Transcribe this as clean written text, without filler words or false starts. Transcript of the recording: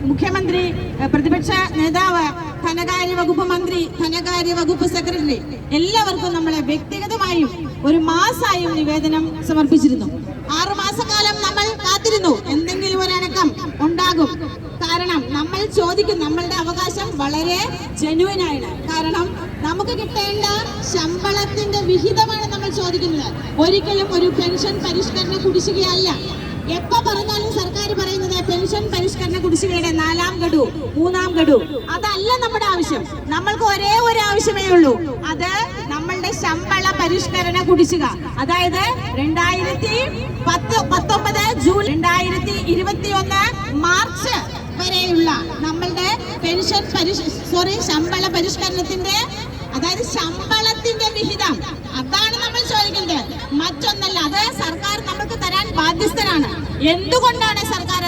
മുഖ്യമന്ത്രി, പ്രതിപക്ഷ നേതാവ്, ധനകാര്യ വകുപ്പ് മന്ത്രി, ധനകാര്യ വകുപ്പ് സെക്രട്ടറി എല്ലാവർക്കും നമ്മളെ വ്യക്തിഗതമായും ഒരു മാസമായും നിവേദനം സമർപ്പിച്ചിരുന്നു. 6 മാസക്കാലം നമ്മൾ കാത്തിരുന്നു, എന്തെങ്കിലും ഒരു അനക്കം ഉണ്ടാകും. കാരണം നമ്മൾ ചോദിക്കും, നമ്മളുടെ അവകാശം വളരെ ജെന്യുവനാണ്. കാരണം നമുക്ക് കിട്ടേണ്ട ശമ്പളത്തിന്റെ വിഹിതമാണ് നമ്മൾ ചോദിക്കുന്നത്, ഒരിക്കലും ഒരു പെൻഷൻ പരിഷ്കരണ കുടിശ്ശികയല്ല. എപ്പോ പറഞ്ഞാലും സർക്കാർ പറയുന്നത് പെൻഷൻ പരിഷ്കരണ കുടിശ്ശികയുടെ 4ാം ഗഡു 3ാം ഗഡു, അതല്ല നമ്മുടെ ആവശ്യം. നമ്മൾക്ക് ഒരേ ഒരു ആവശ്യമേ ഉള്ളൂ, അത് നമ്മളുടെ ശമ്പള പരിഷ്കരണ കുടിശ്ശിക. അതായത് 2019 ജൂൺ 2021 മാർച്ച് വരെയുള്ള നമ്മളുടെ പെൻഷൻ ശമ്പള പരിഷ്കരണത്തിന്റെ, അതായത് ശമ്പളത്തിന്റെ വിഹിതം, അതാണ് നമ്മൾ ചോദിക്കുന്നത്, മറ്റൊന്നല്ല. അത് സർക്കാർ നമുക്ക് തരാൻ ബാധ്യസ്ഥരാണ്. എന്തുകൊണ്ടാണ് സർക്കാർ